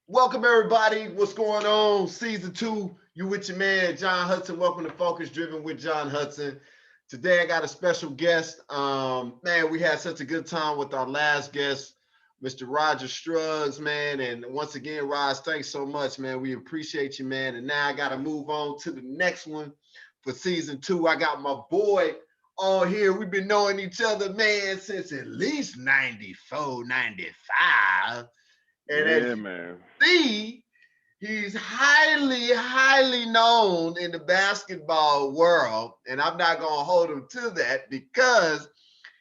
Welcome everybody. What's going on? Season 2. You with your man John Hudson. Welcome to Focus Driven with John Hudson. Today I got a special guest. Man, we had such a good time with our last guest, Mr. Roger Struggs, man. And once again, Raj, thanks so much, man. We appreciate you, man. And now I gotta move on to the next one for season 2. I got my boy on here. We've been knowing each other, man, since at least 94, 95. And as Yeah, you man. see, he's highly known in the basketball world. And I'm not going to hold him to that because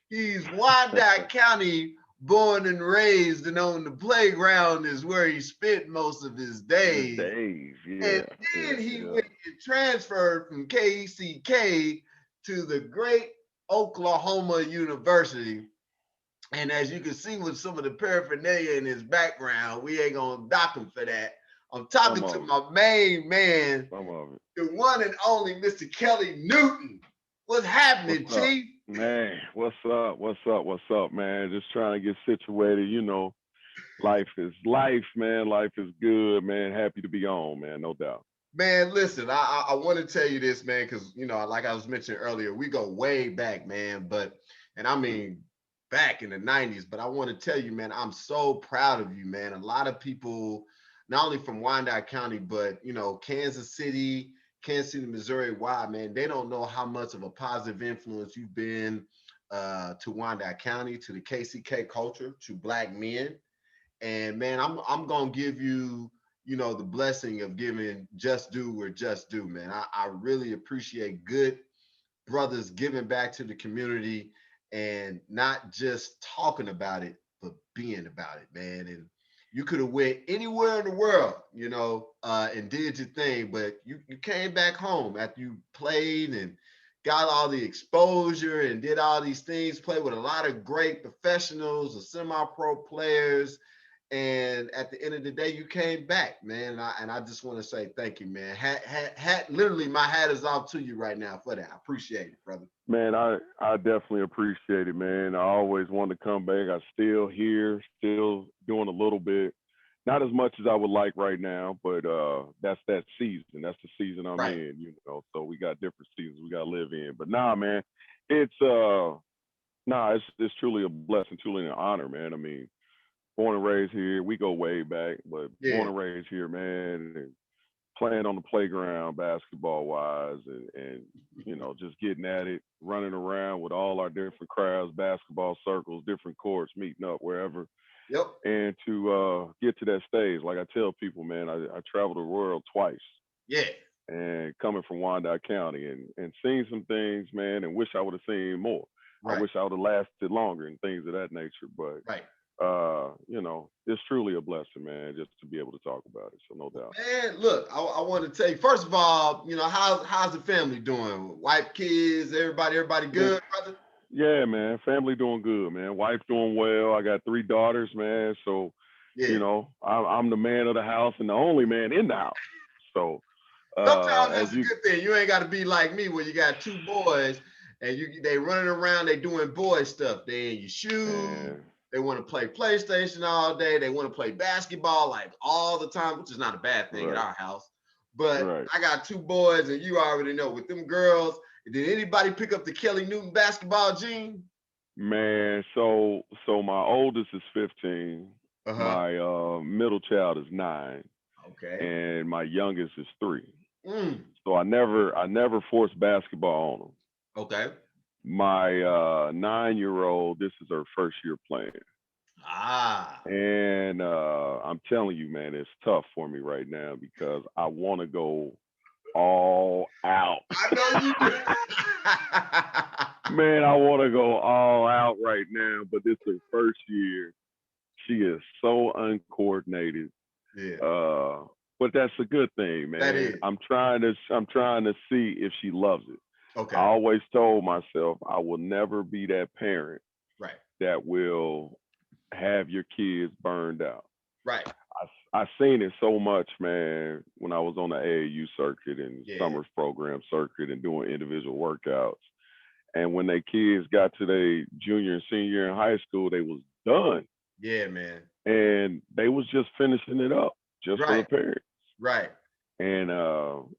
he's Wyandotte County born and raised, and on the playground is where he spent most of his His days. days, And yeah, then yeah, he yeah. went and transferred from KCK to the great Oklahoma University. And as you can see with some of the paraphernalia in his background, we ain't gonna dock him for that. I'm talking Some to of it, my main man, some of it. the one and only Mr. Kelle Newton. What's What's happening, up, Chief? man? What's up? What's up? What's up, man? Just trying to get situated. Life is life, man. Life is good, man. Happy to be on, man. No doubt. Man, listen, I want to tell you this, man, because like I was mentioning earlier, we go way back, man. And I mean back in the 90s, but I want to tell you, man, I'm so proud of you, man. A lot of people, not only from Wyandotte County, but Kansas City, Missouri, why, man, they don't know how much of a positive influence you've been to Wyandotte County, to the KCK culture, to black men. And man, I'm gonna give you, the blessing of giving just due where just due, man. I really appreciate good brothers giving back to the community and not just talking about it, but being about it, man. And you could have went anywhere in the world, and did your thing, but you came back home after you played and got all the exposure and did all these things, played with a lot of great professionals or semi-pro players, and at the end of the day, you came back, man. And I just want to say thank you, man. Literally, my hat is off to you right now for that. I appreciate it, brother. Man, I definitely appreciate it, man. I always wanted to come back. I still here, still doing a little bit. Not as much as I would like right now, but that's that season. That's the season I'm Right. in. So we got different seasons we gotta live in. But nah, man, it's it's truly a blessing, truly an honor, man. I mean, born and raised here. We go way back, but born Yeah. and raised here, man, and playing on the playground basketball wise and just getting at it, running around with all our different crowds, basketball circles, different courts, meeting up wherever. Yep. And to get to that stage, like I tell people, man, I traveled the world twice Yeah. and coming from Wyandotte County and seeing some things, man, and wish I would have seen more. I Right. wish I would have lasted longer and things of that nature. But Right. it's truly a blessing, man, just to be able to talk about it. So no doubt. Man, look, I want to tell you, first of all, how's the family doing? Wife, kids, everybody Man, good, brother? yeah, man, family doing good, man. Wife doing well. I got three daughters, man. So, Yeah. I'm the man of the house and the only man in the house. So, Sometimes as that's a you, good thing. You ain't got to be like me where you got two boys and they running around, they doing boy stuff. They in your shoes. man, They want to play PlayStation all day. They want to play basketball like all the time, which is not a bad thing at right, our house. But right, I got two boys, and you already know with them girls. Did anybody pick up the Kelle Newton basketball gene? man. So my oldest is 15. Uh huh. My middle child is 9, Okay. and my youngest is 3. Mm. So I never forced basketball on them. Okay. My 9-year old, this is her first year playing. Ah. And I'm telling you, man, it's tough for me right now because I want to go all out. I know you do. Man, I want to go all out right now, but this is her first year. She is so uncoordinated. Yeah, Uh, but that's a good thing, that man. is. I'm trying to see if she loves it. I Okay. always told myself I will never be that parent Right. that will have your kids burned out. Right. I seen it so much, man, when I was on the AAU circuit and Yeah. summers program circuit and doing individual workouts. And when they kids got to their junior and senior year in high school, they was done Yeah, man. and they was just finishing it up, just for the Right. parents. Right. And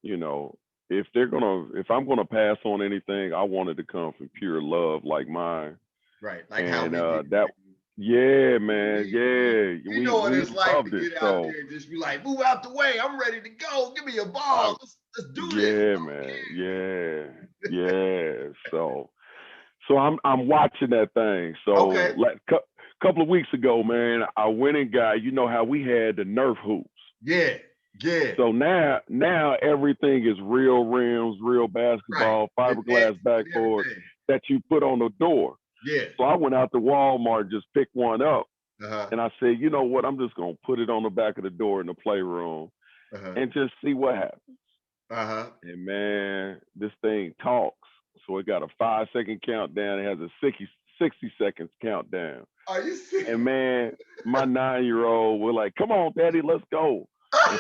you know, if I'm gonna pass on anything, I want it to come from pure love like mine. Right. Like how And we did that for you. yeah, We man, believe in you. yeah, We know what we it's like to loved it. get out So there and just be like, move out the way. I'm ready to go. Give me a I ball. Let's do this. yeah, man, yeah, yeah. So I'm watching that thing. So Okay. like couple of weeks ago, man, I went and got, you know how we had the Nerf hoops. Yeah. Yeah. So now everything is real rims, real Right. basketball, The nets fiberglass and backboard everything. that you put on the door. Yeah. So I went out to Walmart, just picked one up, Uh-huh. and I said, you know what? I'm just gonna put it on the back of the door in the playroom Uh-huh. and just see what happens. Uh-huh. And man, this thing talks. So it got a 5 second countdown. It has a 60 seconds countdown. Are you And serious? man, my 9-year-old, we're like, come on, daddy, let's go. And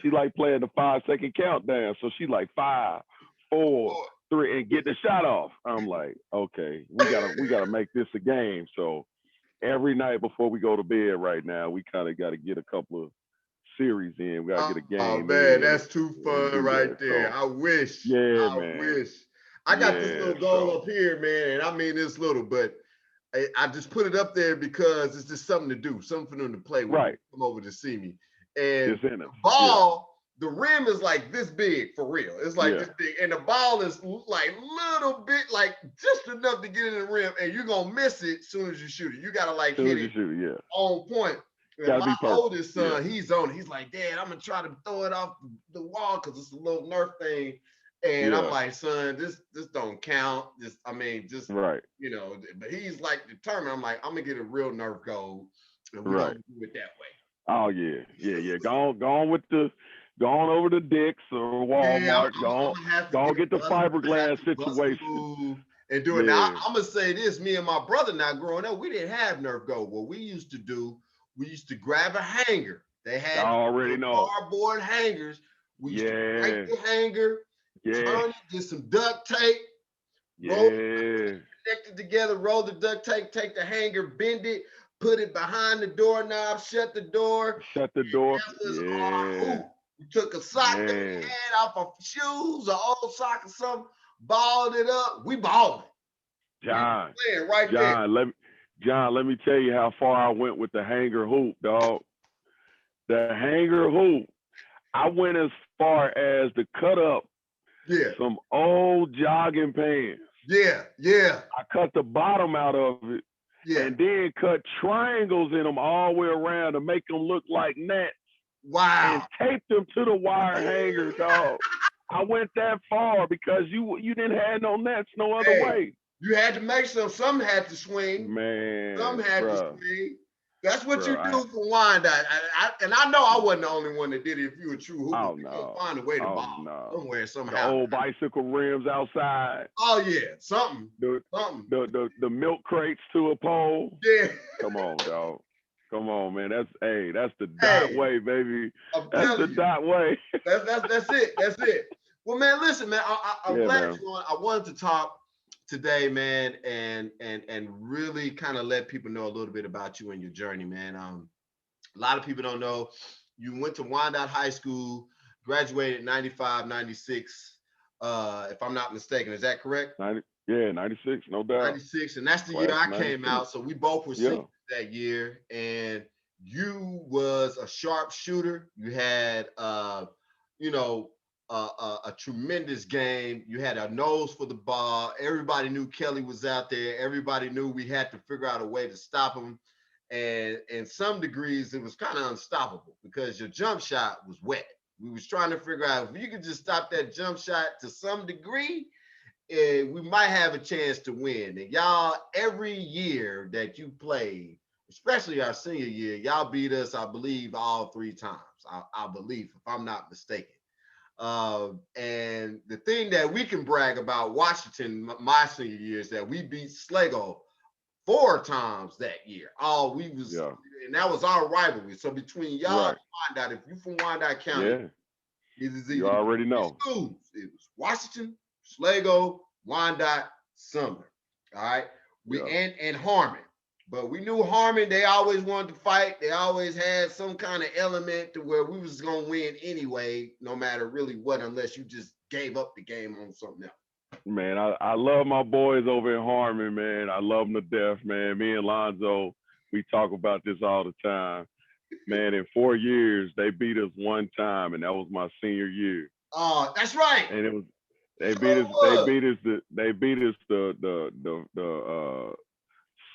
she like playing the 5 second countdown. So she like 5, 4, 3, and get the shot off. I'm like, okay, we gotta make this a game. So every night before we go to bed right now, we kind of gotta get a couple of series in. We gotta get a Oh game man, in that's too and fun do right that. there. So I wish. yeah, I man. wish. I got this Yeah. little goal So up here, man, and I mean this little, but I just put it up there because it's just something to do, something for them to play with. right. Come over to see me. And It's in the us. Yeah. ball, the rim is like this big for real. It's like Yeah. this big, and the ball is like little bit, like just enough to get in the rim, and you're gonna miss it as soon as you shoot it. You gotta like As soon hit as you it shoot it, yeah. on point. And Gotta my be perfect. oldest Yeah. son, he's on it. He's like, Dad, I'm gonna try to throw it off the wall because it's a little Nerf thing. And I'm Yeah. like, son, this don't count. Just Right. but he's like determined. I'm like, I'm gonna get a real Nerf gold, and we're Right. gonna do it that way. Oh yeah. Yeah. Yeah. Go on with the go on over to Dick's or Yeah, Walmart. I'm gonna have to Go get on get the I'm gonna have fiberglass to bust a situation. move and do it. Now Yeah. I'm gonna say this: me and my brother, now growing up, we didn't have Nerf gold. What we used to do, we used to grab a hanger. They I had already little know. cardboard hangers. We used to break Yeah. the hanger, Yeah. turn it, get some duct tape, roll Yeah. connect it together, roll the duct tape, take the hanger, bend it, put it behind the doorknob, shut the door. Shut the door. That was our Yeah. hoop. We took a sock that we Man. had off of shoes, an old sock or something, balled it up. We balled it. We were John. playing right there. John, let me tell you how far I went with the hanger hoop, dog. The hanger hoop. I went as far as to cut up Yeah, some old jogging pants. yeah, yeah, I cut the bottom out of it yeah. and then cut triangles in them all the way around to make them look like nets and Wow. taped them to the wire hanger, dog. I went that far because you didn't have no nets no other Hey, way. you had to make some had to swing. Some Man, had to bruh, swing. That's what you bruh, do for wine. And I know I wasn't the only one that did it. If you were a true hooper, oh you're gonna no, find a way to oh ball no. somewhere, The somehow. old bicycle rims outside, Oh yeah, something. the Something. the milk crates to a pole. Yeah. Come on, dog. Come on, man. That's the dot Hey, way, baby. I'm That's the telling you. dot way. That's it. That's it. Well, man, listen, man. I'm Yeah, glad man. you on. I wanted to talk today, man, and really kind of let people know a little bit about you and your journey, man. A lot of people don't know you went to Wyandotte High School, graduated 95, 96, if I'm not mistaken. Is that correct? 96, no doubt. 96, and that's the year Class I of came 96. out. So we both were Yeah. seniors that year, and you was a sharp shooter. You had you know, a tremendous game. You had a nose for the ball. Everybody knew Kelly was out there. Everybody knew we had to figure out a way to stop him. And in some degrees, it was kind of unstoppable because your jump shot was wet. We was trying to figure out if you could just stop that jump shot to some degree, we might have a chance to win. And y'all, every year that you played, especially our senior year, y'all beat us, I believe, all 3 times. I believe, if I'm not mistaken. And the thing that we can brag about Washington, my senior year, is that we beat Sligo 4 times that year. Yeah. And that was our rivalry. So between y'all Right. and Wyandotte, if you from Wyandotte County, Yeah. it was You either already know. schools. It was Washington, Sligo, Wyandotte, Sumner. All right. Yeah. And Harmon. But we knew Harmon, they always wanted to fight. They always had some kind of element to where we was gonna win anyway, no matter really what, unless you just gave up the game on something else. Man, I love my boys over in Harmon, man. I love them to death, man. Me and Lonzo, we talk about this all the time. Man, in 4 years, they beat us one time, and that was my senior year. Oh, that's right. And it was they beat Sure us. They was. beat us. They beat us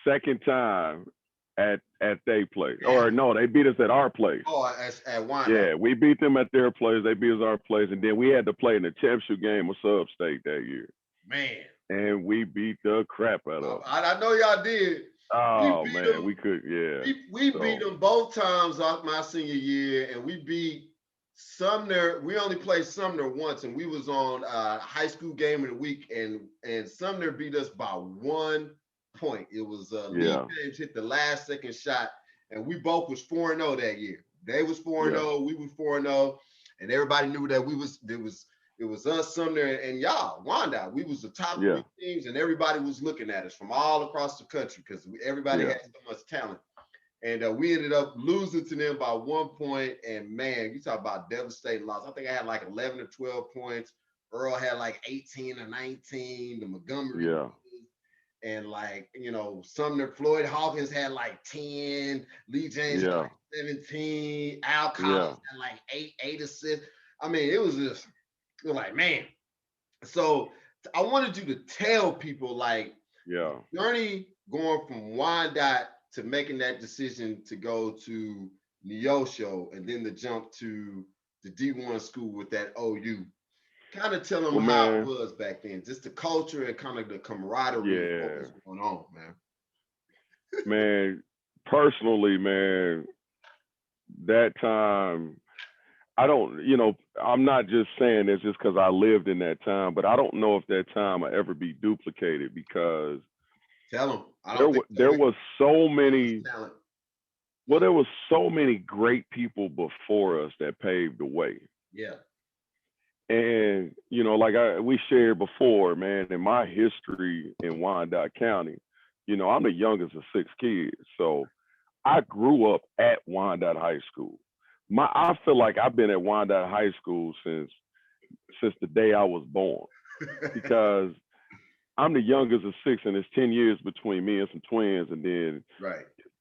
second time at their place. Or no, they beat us at our place. Oh, at Wanda. Yeah, we beat them at their place. They beat us at our place, and then we had to play in the championship game of sub-state that year. Man. And we beat the crap out of them. I know y'all did. Oh man, we could, yeah. We beat them both times off my senior year, and we beat Sumner. We only played Sumner once, and we was on high school game of the week, and Sumner beat us by 1 point. It was Lee James hit the last second shot, and we both was 4-0 that year. They was 4-0, we was 4-0, and everybody knew that it was us, Sumner, and y'all, Wanda. We was the top 3 teams, and everybody was looking at us from all across the country because everybody had so much talent. And we ended up losing to them by 1 point. And man, you talk about devastating loss. I think I had like 11 or 12 points. Earl had like 18 or 19. The Montgomery. And like, Sumner, Floyd Hawkins had like 10. Lee James had like 17. Al Collins had like 8 assists. I mean, it was just, you're like, man. So I wanted you to tell people like, journey going from Wyandotte to making that decision to go to Neosho and then to jump to the D1 school with that OU. Kind of tell them how it was back then, just the culture and kind of the camaraderie of what was going on, man. Man, personally, man, that time, I'm not just saying this just because I lived in that time, but I don't know if that time will ever be duplicated because tell them. There was so many great people before us that paved the way. Yeah. And like we shared before, man, in my history in Wyandotte County, I'm the youngest of 6 kids, so I grew up at Wyandotte High School. I feel like I've been at Wyandotte High School since the day I was born, because I'm the youngest of 6, and it's 10 years between me and some twins, and then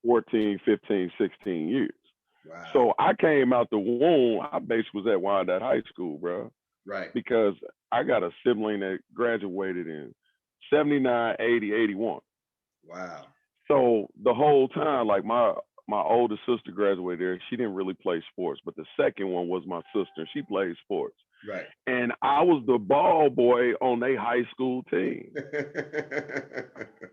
14, 15, 16 years. Wow. So I came out the womb, I basically was at Wyandotte High School, bro. Right. Because I got a sibling that graduated in 79, 80, 81. Wow. So the whole time, like my oldest sister graduated there. She didn't really play sports, but the second one was my sister. She played sports. Right. And I was the ball boy on their high school team.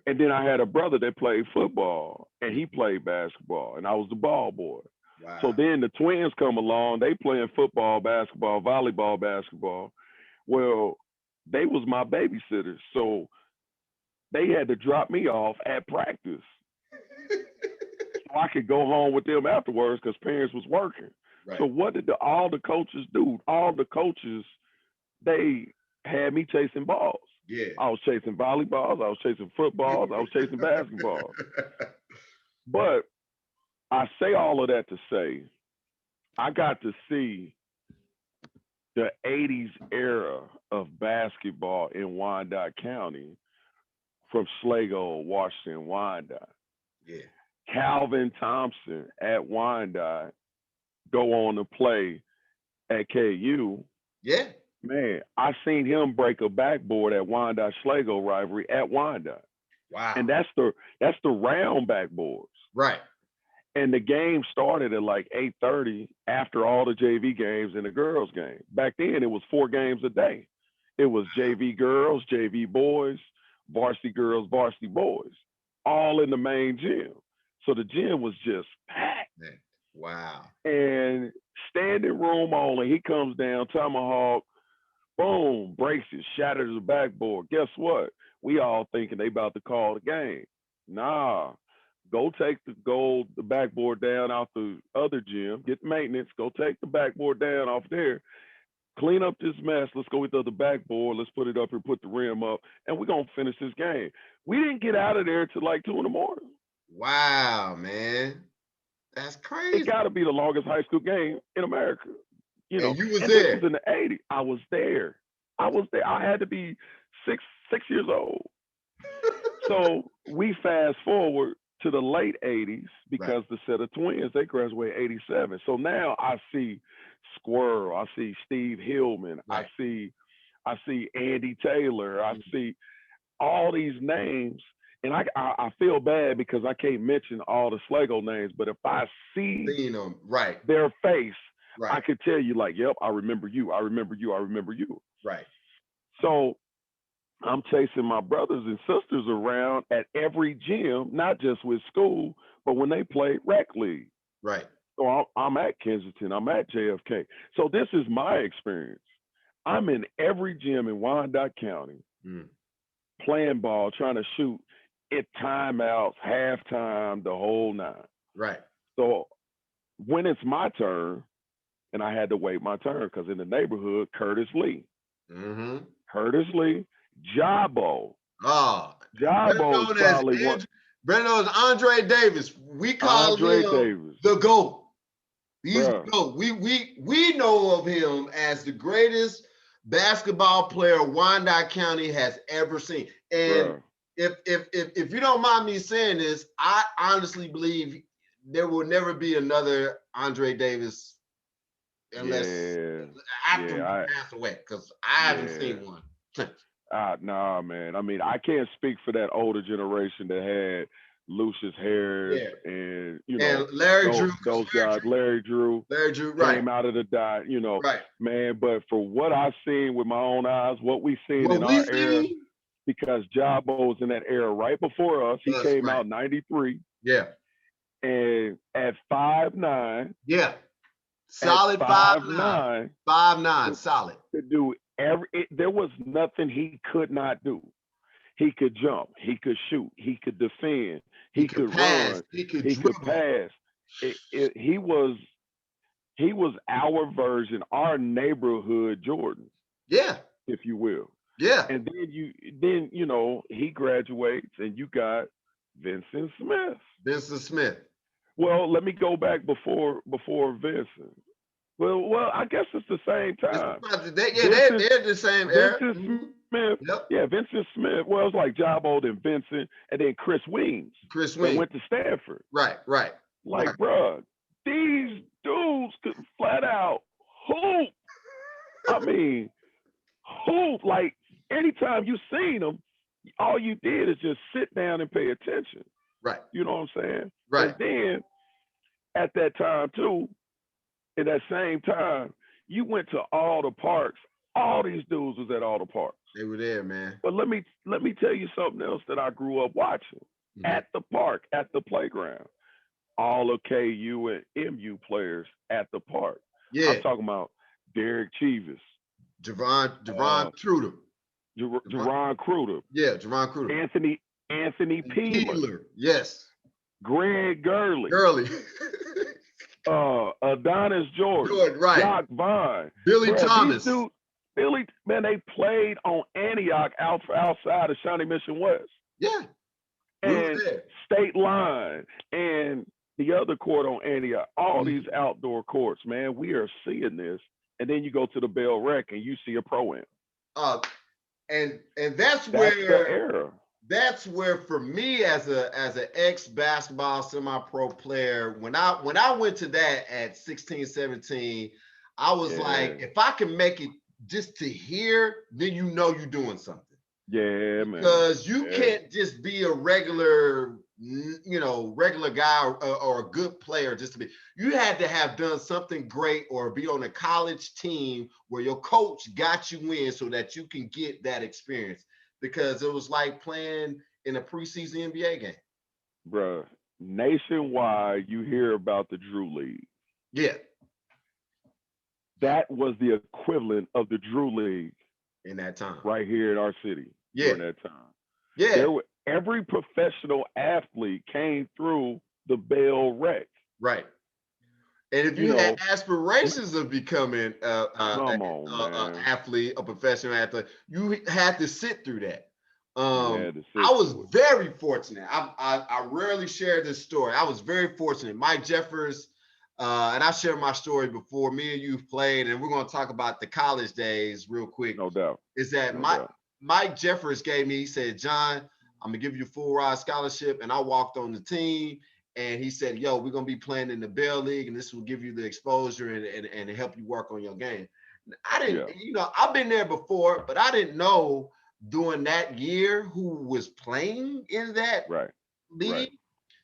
And then I had a brother that played football, and he played basketball, and I was the ball boy. Wow. So then the twins come along. They playing football, basketball, volleyball, basketball. Well, they was my babysitters, so they had to drop me off at practice. I could go home with them afterwards because parents was working. Right. So what did all the coaches do? All the coaches, they had me chasing balls. Yeah. I was chasing volleyballs. I was chasing footballs. I was chasing basketballs. But I say all of that to say, I got to see the 80s era of basketball in Wyandotte County from Sligo, Washington, Wyandotte. Yeah. Calvin Thompson at Wyandotte go on to play at KU. Yeah. Man, I seen him break a backboard at Wyandotte Sligo rivalry at Wyandotte. Wow. And that's the round backboards. Right. And the game started at like 8:30 after all the JV games and the girls game. Back then it was 4 games a day. It was JV girls, JV boys, varsity girls, varsity boys, all in the main gym. So the gym was just packed. Wow. And standing room only. He comes down, tomahawk, boom, breaks it, shatters the backboard. Guess what? We all thinking they about to call the game. Nah, go take the backboard down off the other gym, get maintenance, go take the backboard down off there, clean up this mess. Let's go with the other backboard. Let's put it up here, put the rim up, and we're going to finish this game. We didn't get out of there till like 2 in the morning. Wow, man. That's It crazy. got to be the longest high school game in America, And you was And this was there. in the '80s. I was there. I was there. I had to be six years old. So we fast forward to the late '80s Right, because the set of twins they graduated '87. So now I see Squirrel, I see Steve Hillman, right. I see Andy Taylor, I Mm. see all these names, and I feel bad because I can't mention all the Slago names, but if I see Seeing them. Right, their face, I right, could tell you like, yep, I remember you, I remember you, I remember you. right, So I'm chasing my brothers and sisters around at every gym, not just with school, but when they play rec league. right. So I'm at Kensington, I'm at JFK. So this is my experience. I'm in every gym in Wyandotte County Mm. playing ball, trying to shoot at timeouts, halftime, the whole nine. Right. So when it's my turn, and I had to wait my turn because in the neighborhood, Mm-hmm. Curtis Lee, Jabo. Oh, better Jabo's known as probably one. better known as Andre Davis. We call Andre him Davis, the GOAT. He's the bruh, GOAT. We know of him as the greatest basketball player Wyandotte County has ever seen. And bruh. if you don't mind me saying this, I honestly believe there will never be another Andre Davis unless Yeah, after we yeah, pass away, because I haven't yeah. seen one. Nah, man. I mean, I can't speak for that older generation that had Lucius Harris Yeah. and And Larry Drew, because those guys, Larry Drew Larry Drew, right, came out of the dot, right. man. But for what I've seen with my own eyes, what we seen What in we our era, see, because Jabo was in that era right before us. He us, came right. out '93, Yeah. and at 5'9", Yeah. at Solid five five nine. nine, 5'9", solid. to do there was nothing he could not do. He could jump, he could shoot, he could defend, He he could could pass. run, He could he could dribble. pass. He was our version, our neighborhood Jordan, Yeah. if you will. Yeah. And then he graduates and you got Vincent Smith. Vincent Smith. Well, let me go back before Vincent. Well, I guess it's the same It's time. about yeah, Vincent they're the same era. Vincent Mhm. Smith, Yep. yeah, Vincent Smith. Well, it was like Jabo and Vincent, and then Chris Weems Chris that Wing. went to Stanford. Right, right, right. Like, bruh, these dudes could flat out hoop. I mean, hoop. Like, anytime you seen them, all you did is just sit down and pay attention. Right, You know what I'm saying? right. And then at that time too, in that same time, you went to all the parks. All these dudes was at all the parks. They were there, man. But let me tell you something else that I grew up watching Mhm. at the park, at the playground. All the KU and MU players at the park. I'm Yeah. talking about Derek Cheevis, Javon uh, Truder. Javon, Jerron Kruger, yeah, Javon Truder. Anthony And Peeler, Keeler. Yes. Greg Gurley, Gurley. Adonis Jordan, Jordan, right. Jock Vine. Billy Bro, these Thomas. dudes, Billy, man, they played on Antioch outside of Shawnee Mission West Yeah. We were and there. State Line and the other court on Antioch. All these Mhm. outdoor courts, man, we are seeing this. And then you go to the Bell Rec and you see a pro am. Uh, and That's the era. that's where for me as an ex basketball semi pro player, when I went to that at 16, 17, I was like, Yeah. if I can make it just to here, then you know you're doing something. Yeah, man. Because you Yeah. can't just be a regular guy or a good player just to be. You had to have done something great or be on a college team where your coach got you in so that you can get that experience. Because it was like playing in a preseason NBA game. Bruh. Nationwide, you hear about the Drew League. Yeah, That was the equivalent of the Drew League in that time. right here in our city Yeah, during that time. yeah, Every professional athlete came through the Bell Rec. right. And if You you had know, aspirations of becoming come on, a man. athlete, a professional athlete, you had to sit through that. You had to I sit was through it. very fortunate. I rarely share this story. I was very fortunate. Mike Jeffers, and I shared my story before. Me and you played, and we're going to talk about the college days real quick. No doubt. Is that No doubt. Mike Jeffers gave me, he said, John, I'm going to give you a full ride scholarship. And I walked on the team, and he said, yo, we're going to be playing in the Bell League, and this will give you the exposure and help you work on your game. I didn't, I've been there before, but I didn't know during that year who was playing in that league. Right.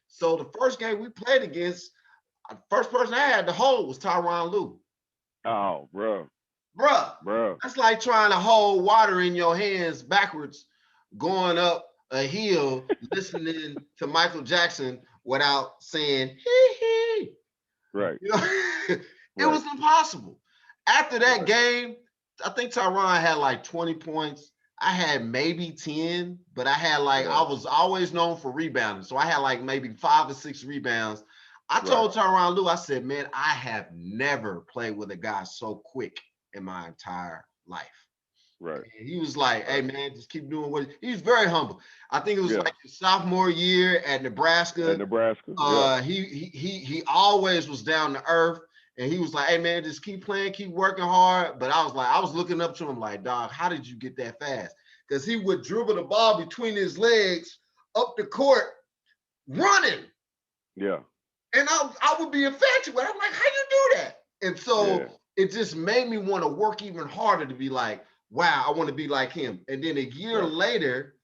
So the first game we played against, the first person I had to hold was Tyronn Lue. Oh, bro. That's like trying to hold water in your hands backwards, going up a hill, listening to Michael Jackson without saying hee hee. Right. It was impossible. After that game, I think Tyronn had like 20 points. I had maybe 10, but I had I was always known for rebounding. So I had like maybe 5 or 6 rebounds. I told Tyronn Lue, I said, man, I have never played with a guy so quick in my entire life. Right. And he was like, hey, man, just keep doing what he's very humble. I think it was like his sophomore year at Nebraska. He always was down to earth. And he was like, hey, man, just keep playing, keep working hard. But I was looking up to him like, dog, how did you get that fast? Because he would dribble the ball between his legs up the court running. Yeah. And I would be infatuated. I'm like, how you do that? And so it just made me want to work even harder to be like, wow, I want to be like him. And then a year later,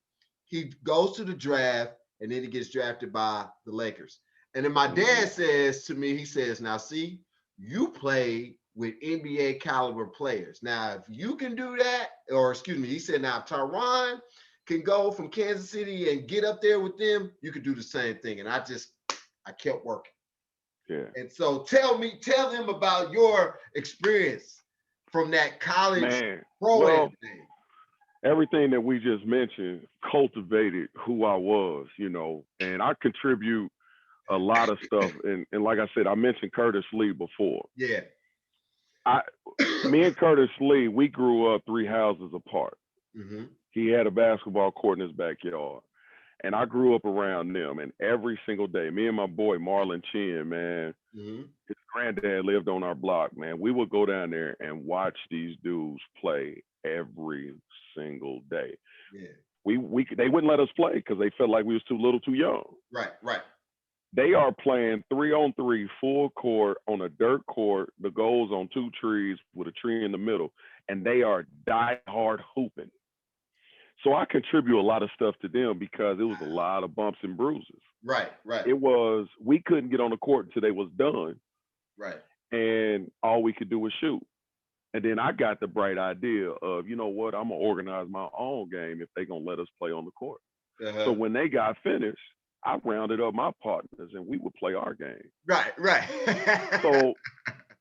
he goes to the draft, and then he gets drafted by the Lakers. And then my dad says to me, he says, now see, you played with NBA caliber players. Now, if you can do that, or excuse me, he said, now if Tyronn can go from Kansas City and get up there with them, you could do the same thing. And I kept working. Yeah. And so tell them about your experience from that college pro thing. Everything that we just mentioned cultivated who I was, and I contribute a lot of stuff. And like I said, I mentioned Curtis Lee before. Yeah. Me and Curtis Lee, we grew up 3 houses apart. Mm-hmm. He had a basketball court in his backyard. And I grew up around them. And every single day, me and my boy, Marlon Chin, man, his granddad lived on our block, man. We would go down there and watch these dudes play every single day. Yeah. They wouldn't let us play because they felt like we was too little, too young. Right. They are playing 3-on-3 full court on a dirt court. The goal's on 2 trees with a tree in the middle. And they are die-hard hooping. So I contribute a lot of stuff to them because it was a lot of bumps and bruises. Right. We couldn't get on the court until they was done. Right. And all we could do was shoot. And then I got the bright idea of, you know what, I'm going to organize my own game if they're going to let us play on the court. So when they got finished, I rounded up my partners and we would play our game. Right. So,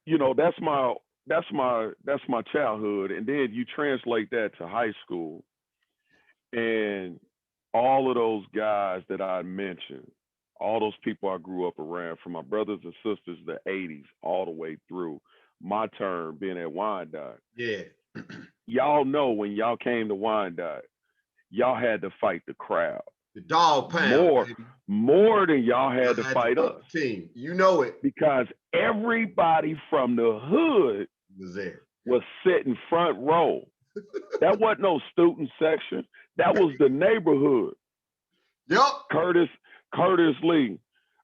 that's my childhood. And then you translate that to high school. And all of those guys that I mentioned, all those people I grew up around, from my brothers and sisters, the 80s, all the way through my turn being at Wyandotte. Yeah. Y'all know when y'all came to Wyandotte, y'all had to fight the crowd. The dog pound. More than y'all had to fight us. Team. You know it. Because everybody from the hood was sitting front row. That wasn't no student section. That was the neighborhood. Yep. Curtis Lee.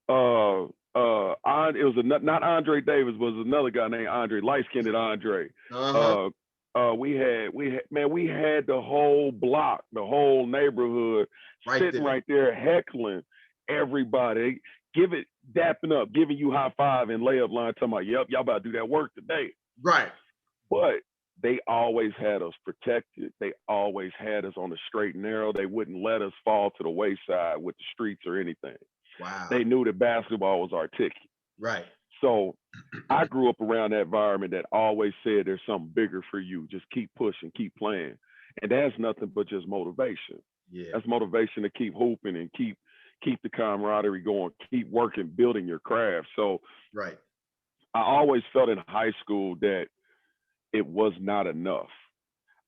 It was not Andre Davis, but it was another guy named Andre, light-skinned Andre. We had the whole block, the whole neighborhood sitting right there heckling everybody, dapping up, giving you high five and layup line, talking about, yep, y'all about to do that work today. Right. But they always had us protected. They always had us on the straight and narrow. They wouldn't let us fall to the wayside with the streets or anything. Wow. They knew that basketball was our ticket. Right. So I grew up around that environment that always said there's something bigger for you. Just keep pushing, keep playing. And that's nothing but just motivation. Yeah. That's motivation to keep hooping and keep the camaraderie going, keep working, building your craft. So right. I always felt in high school that it was not enough.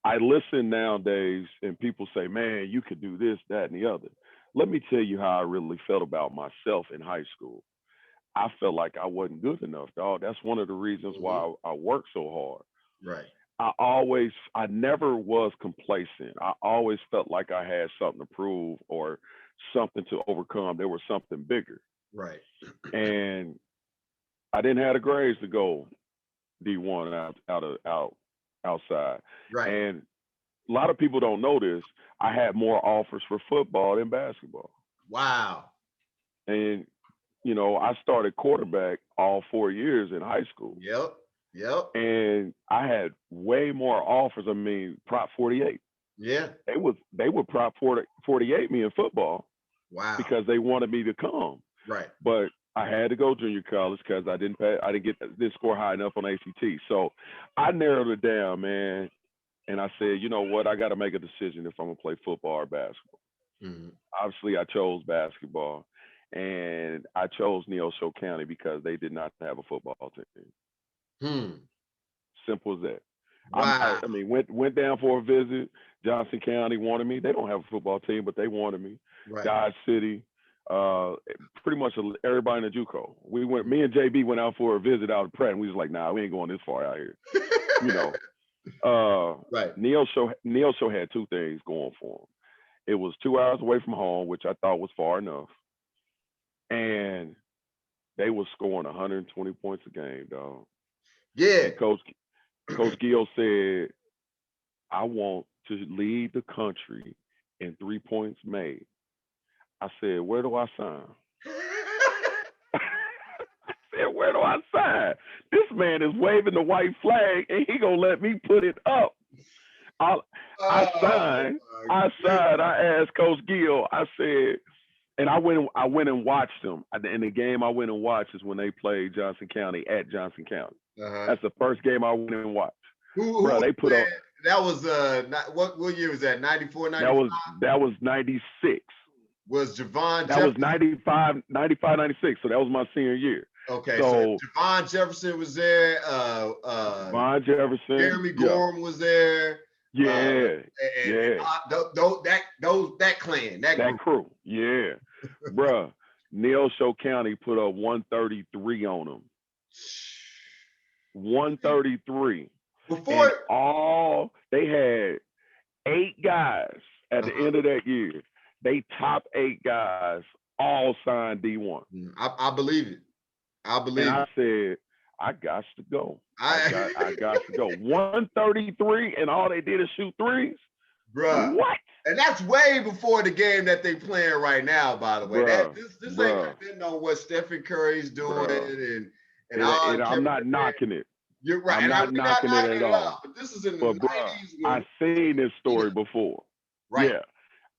I listen nowadays and people say, man, you could do this, that, and the other. Let me tell you how I really felt about myself in high school. I felt like I wasn't good enough, dog. That's one of the reasons Hmm. why I worked so hard. Right. I never was complacent. I always felt like I had something to prove or something to overcome. There was something bigger. Right. And I didn't have the grades to go D1 outside. Right. And a lot of people don't know this. I had more offers for football than basketball. Wow. And I started quarterback all 4 years in high school. Yep. Yep. And I had way more offers. I mean, Prop 48. Yeah. They would Prop 48 me in football Wow. because they wanted me to come. Right. But I had to go junior college because I didn't score high enough on ACT. So I narrowed it down, man. And I said, you know what? I got to make a decision if I'm gonna play football or basketball. Hmm. Obviously, I chose basketball, and I chose Neosho County because they did not have a football team. Hmm. Simple as that. Wow. I mean, went down for a visit. Johnson County wanted me. They don't have a football team, but they wanted me. Right. Dodge City, uh, pretty much everybody in the JUCO. Me and JB went out for a visit out of Pratt, and we was like, nah, we ain't going this far out here. You know, Right. Neosho had two things going for him. It was 2 hours away from home, which I thought was far enough, and they was scoring 120 points a game, dog. Yeah. And Coach Gill said, I want to lead the country in 3 points made. I said, where do I sign? I said, where do I sign? This man is waving the white flag and he gonna let me put it up. I, I Oh signed. my I goodness. signed. I asked Coach Gill. I said, and I went and watched them. And the game I went and watched is when they played Johnson County at Johnson County. Uh-huh. That's the first game I went and watched. Who Bro, was they put playing? up. That was what year was that? 94, That 95? was that was 96. Was Javon That was Jefferson? 95, 95, 96. So that was my senior year. Okay, so So Javon Jefferson was there. Von Jefferson, Jeremy yeah, Gorham was there. yeah, And yeah. that clan, that That group. crew, yeah, bruh. Neosho County put up 133 on them. 133. Before, And all they had 8 guys at the uh-huh. end of that year. They top 8 guys all signed D1. I believe it. I And believe I it. said, I got to go. I, I got to go. 133 and all they did is shoot threes. bruh. What? And that's way before the game that they playing right now, by the way. Bruh, This ain't bruh, depending on what Stephen Curry's doing bruh. and all and I'm Kevin not Durant. knocking it. You're right. I'm And not we're not knocking it knocking at it all. out. But this is in the But bruh, 90s I when seen this you know, story before. right. Yeah.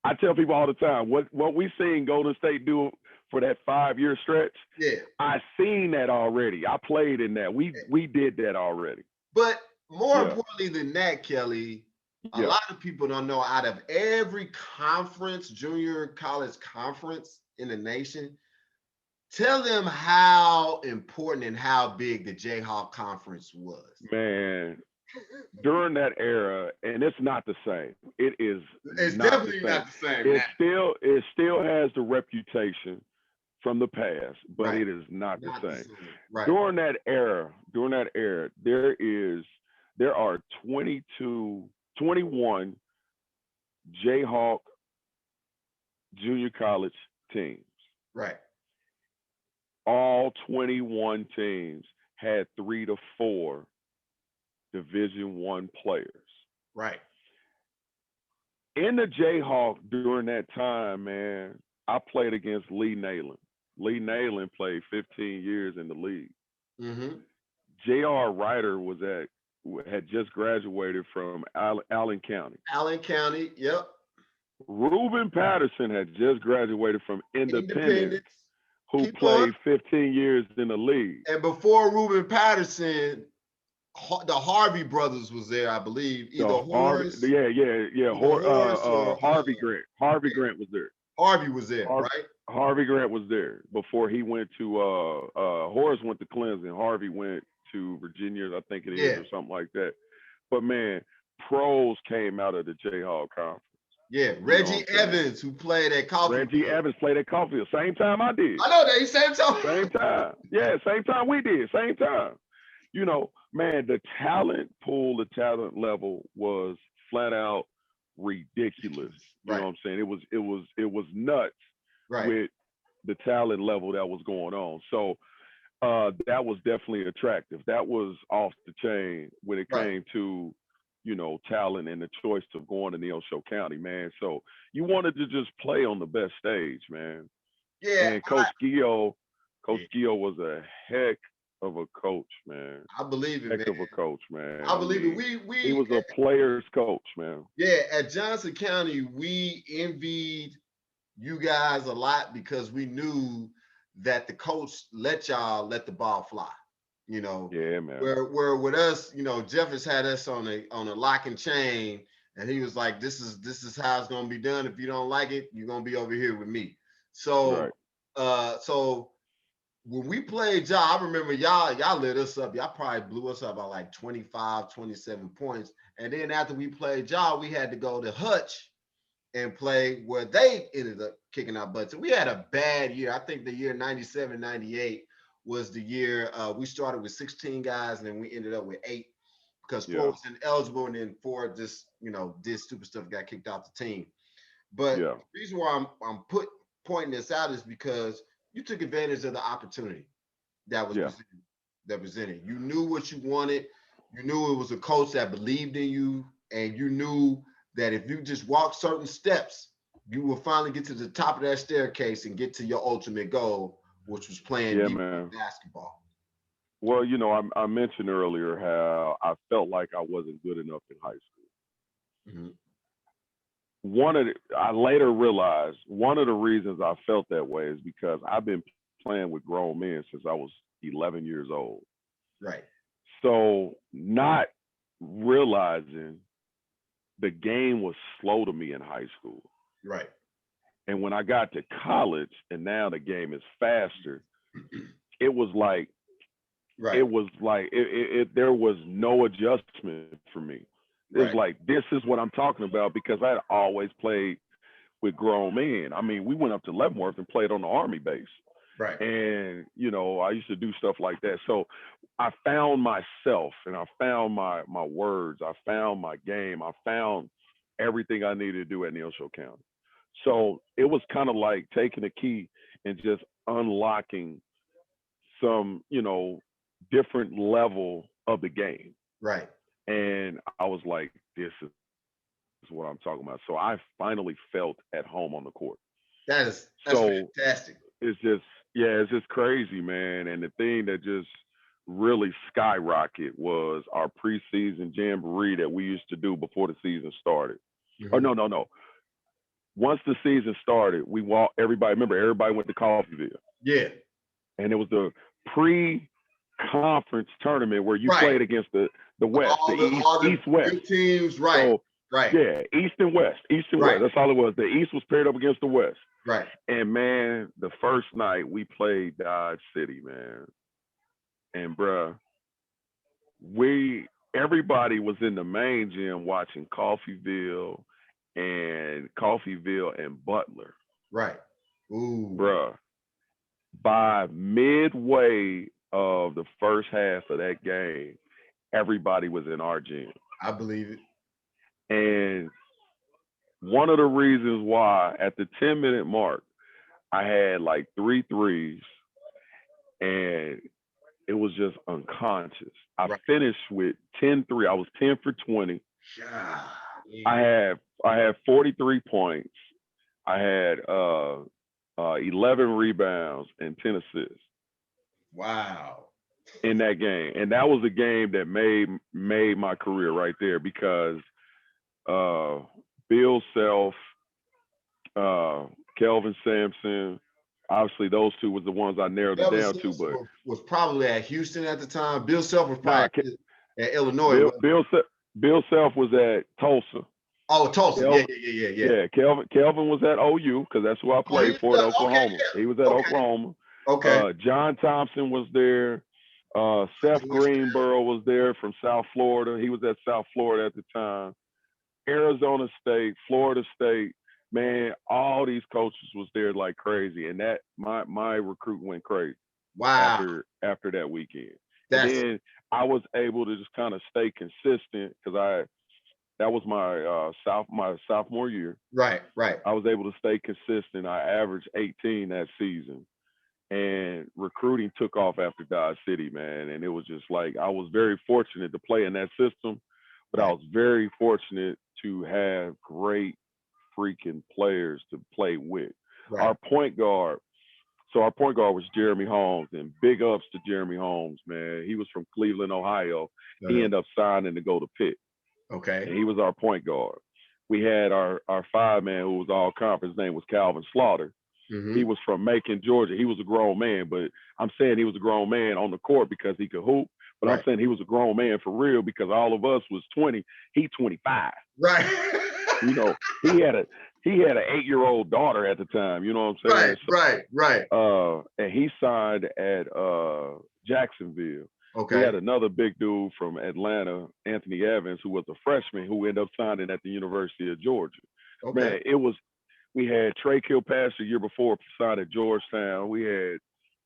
I tell people all the time, what we seen Golden State do for that 5-year stretch, Yeah. I seen that already. I played in that. We did that already. But more Yeah. importantly than that, Kelly, a Yeah. lot of people don't know out of every conference, junior college conference in the nation, tell them how important and how big the Jayhawk conference was. Man, during that era, and it's not the same. It is It's not the definitely same. not the same It now. still has the reputation from the past, but Right. it is not the Not the same. same. Right. During that era, there are 21 Jayhawk junior college teams. Right. All 21 teams had 3 to 4 Division One players. Right. In the Jayhawk during that time, man, I played against Lee Nayland. Lee Nayland played 15 years in the league. Mm-hmm. J.R. Ryder had just graduated from Allen County. Allen County. Yep. Reuben Patterson had just graduated from Independence, Independence. who Keep on. played 15 years in the league. And before Reuben Patterson, the Harvey brothers was there, I believe. Either Horace. Horace or Harvey Grant. Harvey Grant was there. Harvey was there, right? Harvey Grant was there before he went to Horace went to Clemson. Harvey went to Virginia, I think it is, or something like that. But man, pros came out of the Jayhawk Conference. Yeah, You know what Reggie I'm saying? Evans, who played at Reggie Coffeyville. Evans played at Coffeyville, same time I did. I know that. He same time. Same time. Yeah, same time we did. Same time. You know, man, the talent pool, the talent level was flat out ridiculous. You know Right, what I'm saying? It was nuts right, with the talent level that was going on. So that was definitely attractive. That was off the chain when it right. came to, you know, talent and the choice of going to Neosho County, man. So you wanted to just play on the best stage, man. Yeah, And Coach Gio was a heck of a coach, man. I believe it, Heck man. of a coach, man. I I believe it. mean, he We was a player's coach, man. yeah, at Johnson County, we envied you guys a lot because we knew that the coach let y'all let the ball fly. You know, Yeah, man. where with us, you know, Jeffers had us on a lock and chain, and he was like, this is how it's gonna be done. If you don't like it, you're gonna be over here with me. Right. So so when we played y'all, I remember y'all lit us up. Y'all probably blew us up by like 25, 27 points. And then after we played y'all, we had to go to Hutch and play where they ended up kicking our butts. So we had a bad year. I think the year 97, 98 was the year we started with 16 guys and then we ended up with 8 because 4 was ineligible and then 4 just, you know, did stupid stuff, got kicked off the team. But the reason why I'm pointing this out is because you took advantage of the opportunity that was presented. You knew what you wanted. You knew it was a coach that believed in you, and you knew that if you just walk certain steps, you will finally get to the top of that staircase and get to your ultimate goal, which was playing basketball. Well, you know, I mentioned earlier how I felt like I wasn't good enough in high school. Mm-hmm. I later realized one of the reasons I felt that way is because I've been playing with grown men since I was 11 years old. Right. So not realizing the game was slow to me in high school. Right. And when I got to college and now the game is faster, it was like, there was no adjustment for me. It was like, this is what I'm talking about because I had always played with grown men. I mean, we went up to Leavenworth and played on the Army base. Right. And, you know, I used to do stuff like that. So I found myself and I found my words. I found my game. I found everything I needed to do at Neosho County. So it was kind of like taking a key and just unlocking some, you know, different level of the game. Right. And I was like, this is what I'm talking about. So I finally felt at home on the court. That's fantastic. It's just crazy, man. And the thing that just really skyrocketed was our preseason jamboree that we used to do before the season started. Mm-hmm. Oh, no. Once the season started, everybody went to Coffeyville. Yeah. And it was the pre-conference tournament where you played against the West, the East-West teams, right? So, right. Yeah, East and West. That's all it was. The East was paired up against the West. Right. And man, the first night we played Dodge City, man. And bruh, everybody was in the main gym watching Coffeyville and Butler. Right. Ooh. Bruh, by midway of the first half of that game, everybody was in our gym. I believe it. And one of the reasons why at the 10-minute mark, I had like 3 threes and it was just unconscious. I finished with 10 3. I was 10 for 20. I had 43 points. I had 11 rebounds and 10 assists. Wow. In that game. And that was a game that made my career right there because Bill Self, Kelvin Sampson, obviously those two was the ones I narrowed it down to. But was probably at Houston at the time. Bill Self was probably at Illinois. Bill Self was at Tulsa. Oh, Tulsa. Kelvin, yeah. Kelvin was at OU because that's who I played for at Oklahoma. He was at Oklahoma. Okay. John Thompson was there. Seth Greenborough was there from South Florida. He was at South Florida at the time. Arizona State, Florida State, man, all these coaches was there like crazy, and that my recruit went crazy Wow. after that weekend. And That's then I was able to just kind of stay consistent because that was my sophomore year. right. I was able to stay consistent. I averaged 18 that season, and recruiting took off after Dodge City, man. And it was just like I was very fortunate to play in that system, but I Right. was very fortunate to have great freaking players to play with. Right. Our point guard, so our point guard was Jeremy Holmes, and big ups to Jeremy Holmes, man. He was from Cleveland, Ohio. He Uh-huh. ended up signing to go to Pitt, Okay. and he was our point guard. We had our five man who was all conference. His name was Calvin Slaughter. He Mm-hmm. was from Macon, Georgia. He was a grown man, but I'm saying he was a grown man on the court because he could hoop. But I'm Right. saying he was a grown man for real because all of us was 20. He 25. Right. You know, he had a he had an 8-year-old daughter at the time. You know what I'm right. saying? Right. Right. And he signed at Jacksonville. We Okay. had another big dude from Atlanta, Anthony Evans, who was a freshman who ended up signing at the University of Georgia. Okay. Man, we had Trey Kilpatrick the year before signed at Georgetown. We had,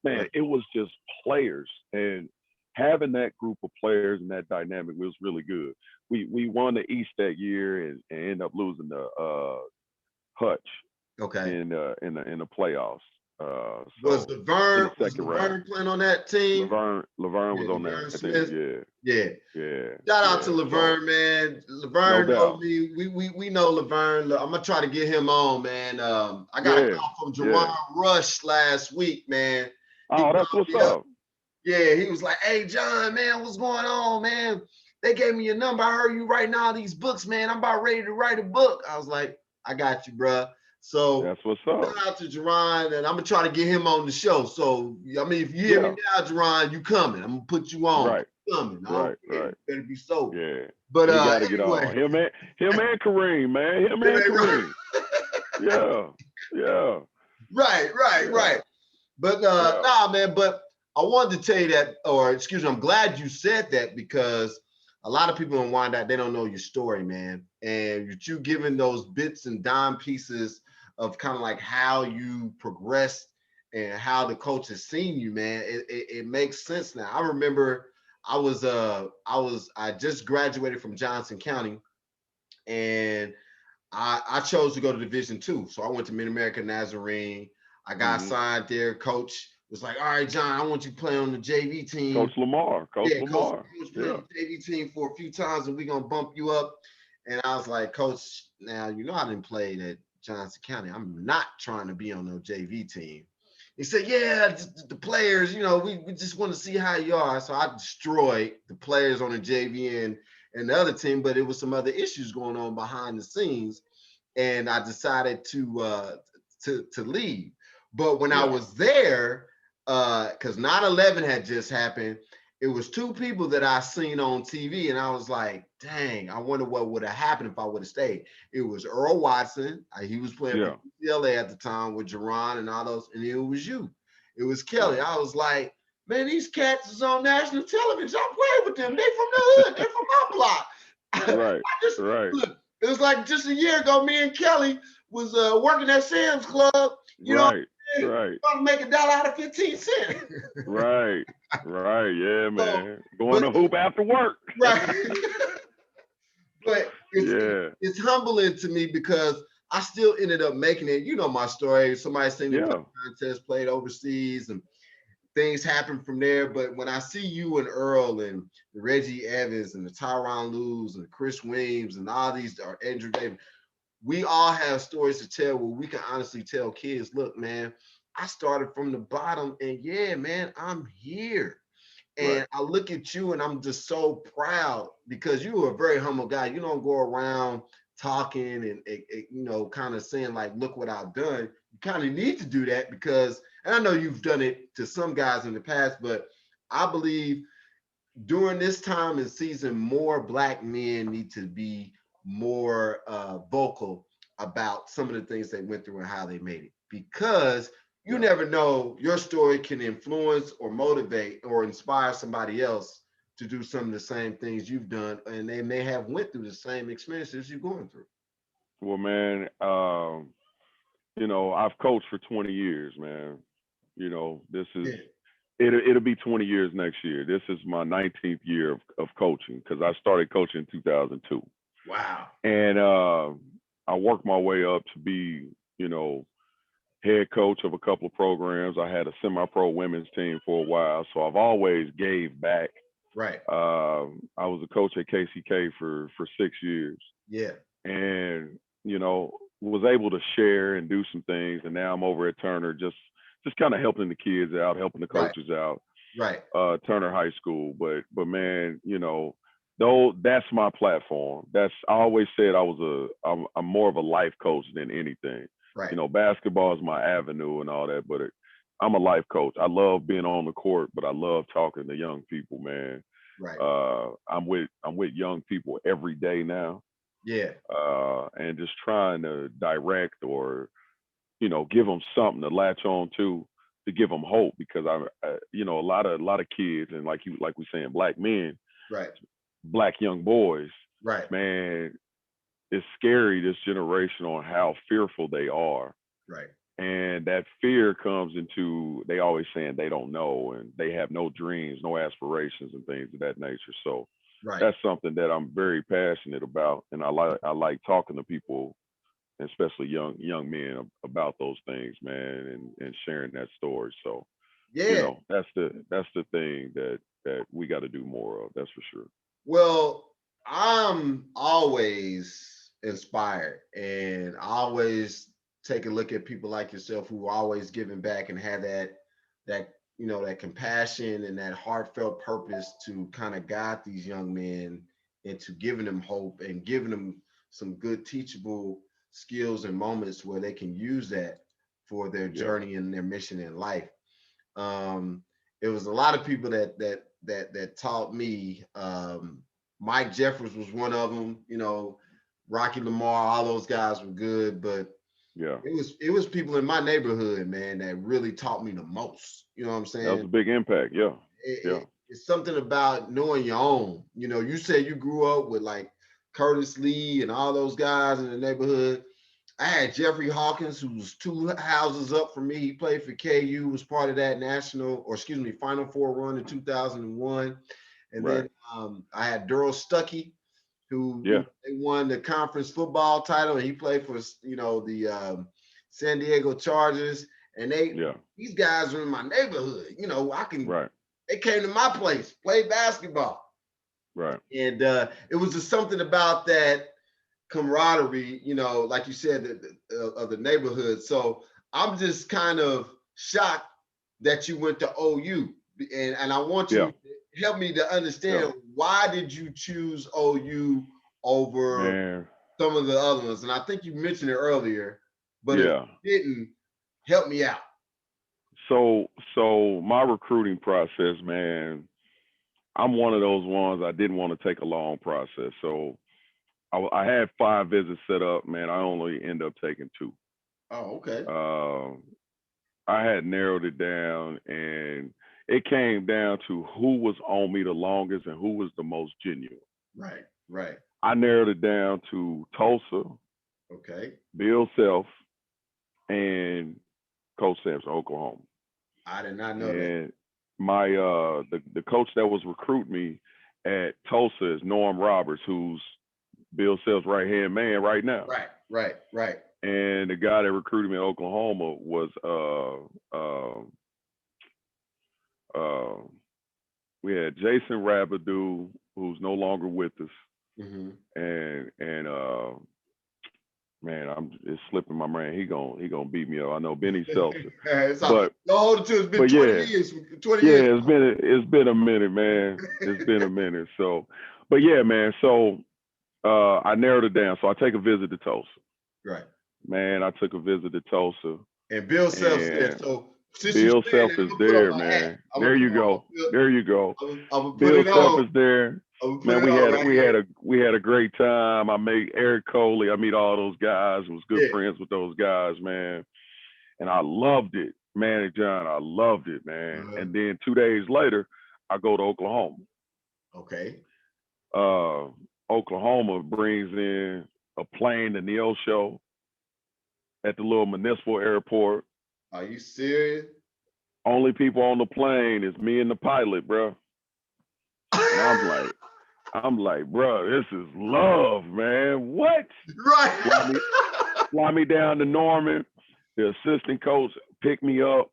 man, Right. it was just players. And having that group of players and that dynamic was really good. We won the East that year and ended up losing the Hutch Okay. in the playoffs. Was So in the Was second round, Laverne playing on that team? Laverne Yeah, was on that. Laverne I think, Smith. yeah, Yeah. yeah, Shout out to yeah. So Laverne, man. no Laverne know doubt. me. We know Laverne. I'm gonna try to get him on, man. I got a Yeah, call from yeah. Jawan Rush last week, man. He Oh, that's called what's me up. up. Yeah, he was like, "Hey, John, man, what's going on, man? They gave me your number. I heard you writing all these books, man. I'm about ready to write a book." I was like, "I got you, bruh." So That's what's up. shout out to Jerron, and I'm gonna try to get him on the show. So I mean, if you hear me Yeah. now, Jerron, you coming. I'm gonna put you on. Right. You coming. I don't Right. care. Right. You better be sober. Yeah. But He got to get anyway, on. Him and Kareem, man. Him and Kareem. Yeah. Yeah. Yeah. right. But Yeah. nah, man. But I wanted to tell you that, or excuse me, I'm glad you said that because a lot of people in Wyandotte, they don't know your story, man. And you giving those bits and dime pieces of kind of like how you progressed and how the coach has seen you, man. It makes sense now. I remember I just graduated from Johnson County, and I chose to go to Division II. So I went to Mid America Nazarene. I got Hmm. signed there. Coach was like, "All right, John, I want you to play on the JV Coach team." Lamar. Coach Yeah, Lamar. coach played Yeah. on the JV team for a few times, and we're gonna bump you up. And I was like, "Coach, now you know I didn't play at Johnson County. I'm not trying to be on no JV team." He said, "Yeah, the players, we just want to see how you are." So I destroyed the players on the JV and the other team, but it was some other issues going on behind the scenes, and I decided to leave. But when I Yeah. was there, because 9/11 had just happened, it was two people that I seen on TV, and I was like, dang, I wonder what would have happened if I would have stayed. It was Earl Watson. He was playing for Yeah. UCLA at the time with Jerron and all those, and it was you. It was Kelly. Yeah. I was like, man, these cats is on national television. I played with them. They from the hood. They from my block. I Right. just Right. look. It was like just a year ago. Me and Kelly was working at Sam's Club. You know, Right. Right. trying to make $1 out of 15 cents. Right. Right. Yeah, So, man. Going but to hoop after work. right, but Yeah. it's humbling to me because I still ended up making it. You know my story. Somebody seen me play Yeah. contest, played overseas, and things happen from there. But when I see you and Earl and the Reggie Evans and the Tyron Lewis and the Chris Weems and all these are Andrew Davis, we all have stories to tell where we can honestly tell kids, look, man, I started from the bottom, and yeah, man, I'm here. Right. And I look at you and I'm just so proud because you are a very humble guy. You don't go around talking and kind of saying like, look what I've done. You kind of need to do that because, and I know you've done it to some guys in the past, but I believe during this time and season, more Black men need to be more vocal about some of the things they went through and how they made it. Because you never know, your story can influence or motivate or inspire somebody else to do some of the same things you've done, and they may have went through the same experiences you're going through. Well, man, I've coached for 20 years, man. This is Yeah. it'll be 20 years next year. This is my 19th year of coaching because I started coaching in 2002. Wow. And I worked my way up to be, head coach of a couple of programs. I had a semi-pro women's team for a while, so I've always gave back. Right. I was a coach at KCK for 6 years, Yeah. and was able to share and do some things. And now I'm over at Turner, just kind of helping the kids out, helping the Right. coaches out. Right. Turner High School, but man, though that's my platform. I always said I'm more of a life coach than anything. Right. Basketball is my avenue and all that, but I'm a life coach. I love being on the court, but I love talking to young people, man. Right. I'm with young people every day now. Yeah. And just trying to direct or give them something to latch on to give them hope, because a lot of kids, and like we saying, black men, Right. black young boys, Right. man, it's scary, this generation, on how fearful they are. Right. And that fear comes into, they always saying they don't know, and they have no dreams, no aspirations, and things of that nature. So Right. that's something that I'm very passionate about, and I like talking to people, especially young men, about those things, man, and sharing that story. So Yeah. that's the thing that we got to do more of. That's for sure. Well, I'm always inspired, and I always take a look at people like yourself who are always giving back and have that that compassion and that heartfelt purpose to kind of guide these young men into giving them hope and giving them some good teachable skills and moments where they can use that for their Yeah. journey and their mission in life. It was a lot of people that taught me. Mike Jeffers was one of them. Rocky Lamar, all those guys were good, but Yeah. it was people in my neighborhood, man, that really taught me the most. You know what I'm That was saying? a big impact. Yeah. Yeah. It's something about knowing your own. You said you grew up with like Curtis Lee and all those guys in the neighborhood. I had Jeffrey Hawkins, who was two houses up from me. He played for KU, was part of that Final Four run in 2001. And Right. then I had Daryl Stuckey, who Yeah. they won the conference football title, and he played for the San Diego Chargers. And these guys are in my neighborhood. Right. They came to my place, played basketball. Right. And it was just something about that camaraderie, like you said, of the neighborhood. So I'm just kind of shocked that you went to OU, and I want you to help me to understand, why did you choose OU over some of the other ones? And I think you mentioned it earlier, but if you didn't, help me out. So my recruiting process, man, I'm one of those ones, I didn't want to take a long process. So I had 5 visits set up, man. I only end up taking 2. Oh, okay. I had narrowed it down, and it came down to who was on me the longest and who was the most genuine. Right, right. I narrowed it down to Tulsa, okay, Bill Self, and Coach Sampson, Oklahoma. I did not know that. And my the coach that was recruiting me at Tulsa is Norm Roberts, who's Bill Self's right-hand man right now. Right. And the guy that recruited me in Oklahoma was we had Jason Rabidou, who's no longer with us, and man, it's slipping my brain. He gonna beat me up. I know Benny Seltzer. But don't hold it to. It's been 20 years. 20 years. It's been a minute, man. It's been a minute. So, but yeah, man. So I narrowed it down. So I take a visit to Tulsa. Right. Man, I took a visit to Tulsa. And Bill Self's there. So Bill Self is there, man. There you go. Bill Self is there. Man, we had a great time. I met Eric Coley. I meet all those guys. Was good friends with those guys, man. And I loved it, Man, John, I loved it, man. Uh-huh. And then 2 days later, I go to Oklahoma. Okay. Uh, Oklahoma brings in a plane to Neo show at the little municipal airport. Are you serious? Only people on the plane is me and the pilot, bro. And I'm like, bro, this is love, man. What? Fly Right. me, fly me down to Norman. The assistant coach picked me up.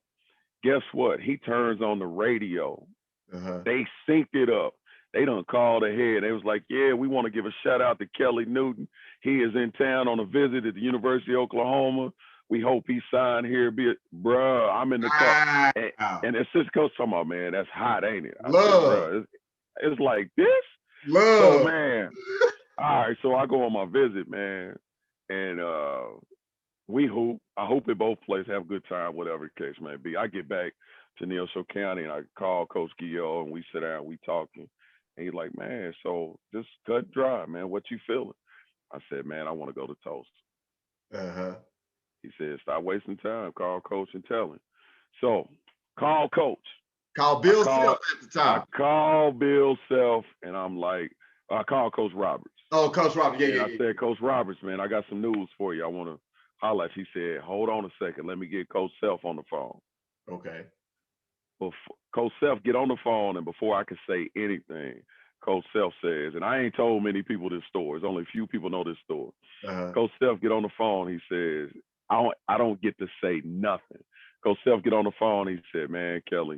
Guess what? He turns on the radio. Uh-huh. They synced it up. They done called ahead. They was like, yeah, we want to give a shout out to Kelle Newton. He is in town on a visit at the University of Oklahoma. We hope he signed here. Bruh, I'm in the car. Wow. And the assistant coach talking about, man, that's hot, ain't it? I said, Love. bruh, it's like this? So, Love. man, all right. So I go on my visit, man. And we hoop. I hope they both places have a good time, whatever the case may be. I get back to Neosho County and I call Coach Guillot and we sit down, we talking. And he's like, man, so just cut dry, man. What you feeling? I said, man, I want to go to Tulsa. Uh-huh. He said, stop wasting time. Call Coach and tell him. So call Coach. Call Bill Self at the I time. call Bill Self and I'm like, I call Coach Roberts. Oh, Coach Roberts. Yeah, I said, Coach Roberts, man, I got some news for you. I want to holler. He said, hold on a second. Let me get Coach Self on the phone. Okay. Before Coach Self get on the phone, and before I can say anything, Coach Self says, and I ain't told many people this story. There's only a few people know this story. Uh-huh. Coach Self get on the phone. He says, I don't get to say nothing. Coach Self get on the phone. He said, man, Kelle,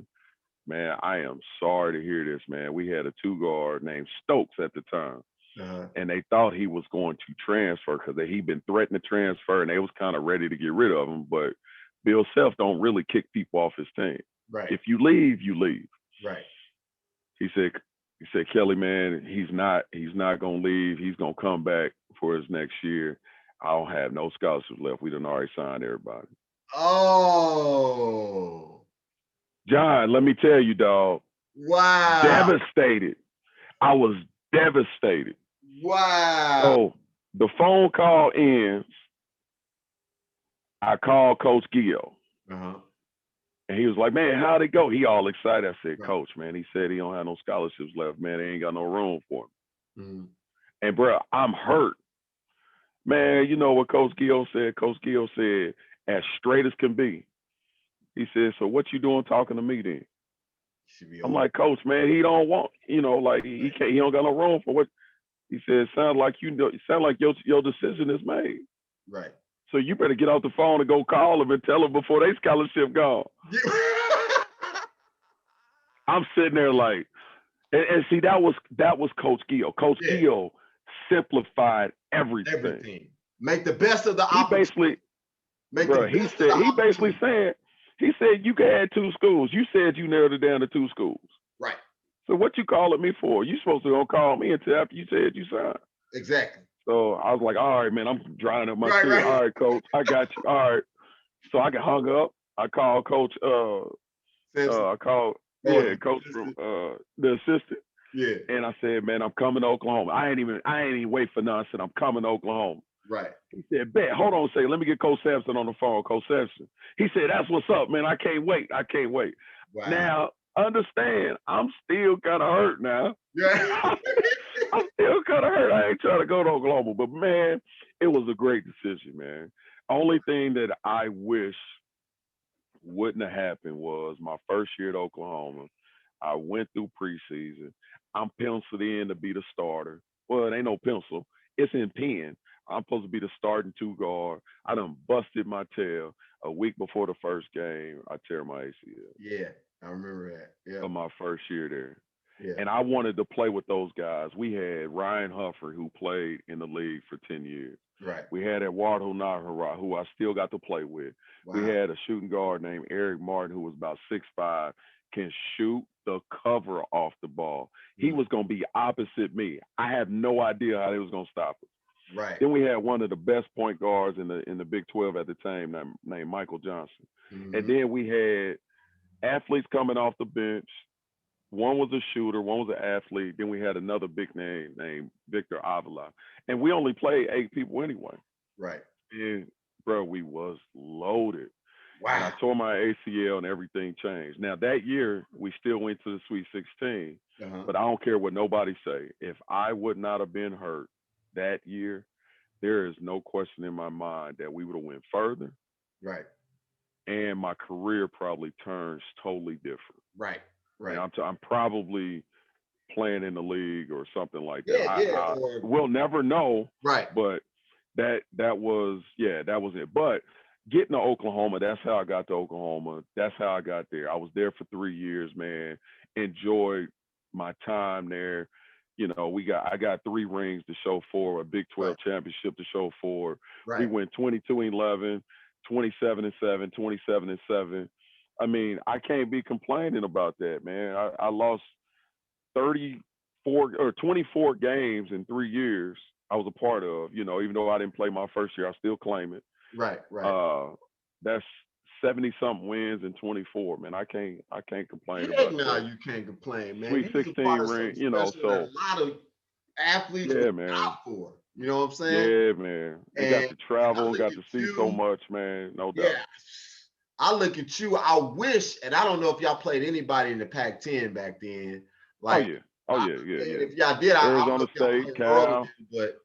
man, I am sorry to hear this, man. We had a two guard named Stokes at the time. Uh-huh. And they thought he was going to transfer because he'd been threatened to transfer and they was kind of ready to get rid of him. But Bill Self don't really kick people off his team. Right. If you leave, you leave. Right. He said, Kelle, man, he's not gonna leave. He's gonna come back for his next year. I don't have no scholarships left. We done already signed everybody. Oh. John, let me tell you, dog. Wow. Devastated. I was devastated. Wow. So the phone call ends. I called Coach Guillot. Uh-huh. And he was like, man, how'd it go? He all excited. I said, Coach, man, he said he don't have no scholarships left, man. They ain't got no room for him. Mm-hmm. And, bro, I'm hurt. Man, you know what Coach Guillot said? Coach Guillot said, as straight as can be. He said, so what you doing talking to me then? I'm like, Coach, man, he don't want, like he can't, he don't got no room for what. He said, sound like your decision is made. Right. So you better get off the phone and go call them and tell them before they scholarship gone. I'm sitting there like, and see, that was Coach Guillot. Coach Guillot simplified everything. Make the best of the opportunity. He said you can add two schools. You said you narrowed it down to two schools. Right. So what you calling me for? You supposed to go call me until after you said you signed. Exactly. So I was like, all right, man, I'm drying up my tears. Right. All right, Coach, I got you. All right. So I got hung up. I called Coach. Coach from the assistant. Yeah. And I said, man, I'm coming to Oklahoma. I ain't even wait for none. I said, I'm coming to Oklahoma. Right. He said, bet. Hold on a second. Let me get Coach Sampson on the phone. Coach Sampson. He said, that's what's up, man. I can't wait. Wow. Now, understand, I'm still kind of hurt now. Yeah. I'm still kind of hurt. I ain't trying to go to Oklahoma. But, man, it was a great decision, man. Only thing that I wish wouldn't have happened was my first year at Oklahoma. I went through preseason. I'm penciled in to be the starter. Well, it ain't no pencil. It's in pen. I'm supposed to be the starting two guard. I done busted my tail. A week before the first game, I tear my ACL. Yeah, I remember that. Yeah. For my first year there. Yeah. And I wanted to play with those guys. We had Ryan Humphrey, who played in the league for 10 years. Right. We had Eduardo Nahara, who I still got to play with. Wow. We had a shooting guard named Eric Martin, who was about 6'5", can shoot the cover off the ball. He was going to be opposite me. I have no idea how they was going to stop us. Right. Then we had one of the best point guards in the Big 12 at the time named Michael Johnson. Mm-hmm. And then we had athletes coming off the bench. One was a shooter, one was an athlete. Then we had another big name named Victor Avila. And we only played 8 people anyway. Right. And, bro, we was loaded. and I Wow. tore my ACL and everything changed. Now that year we still went to the Sweet 16, Uh-huh. but I don't care what nobody say. If I would not have been hurt that year, there is no question in my mind that we would have went further, Right. and my career probably turns totally different. Right. And Right. I'm probably playing in the league or something like that. Yeah, yeah. I Or will never know, right. but that was, yeah, that was it. But getting to Oklahoma, that's how I got to Oklahoma. That's how I got there. I was there for 3 years, man. Enjoyed my time there. You know, I got 3 rings to show for, a Big Right. 12 championship to show for. We Right. went 22-11, 27-7, 27-7. I mean, I can't be complaining about that, man. I lost 34 or 24 games in 3 years I was a part of. You know, even though I didn't play my first year, I still claim it. Right. Right. Uh, that's 70 something wins in 24. Man, I can't complain Heck about no, that. you can't complain, man. Sweet You was a 16 part of ring, something you know. special that So a lot of athletes were yeah, man. out for. You know what I'm saying? Yeah, man. And got And to I travel and look got at to see so you, much, man. No doubt. yeah. I look at you. I wish, and I don't know if y'all played anybody in the Pac-10 back then. Oh Like, yeah. Oh I, yeah, yeah, and yeah. if y'all did, I don't know Arizona if y'all State, played Earl Cal. then, but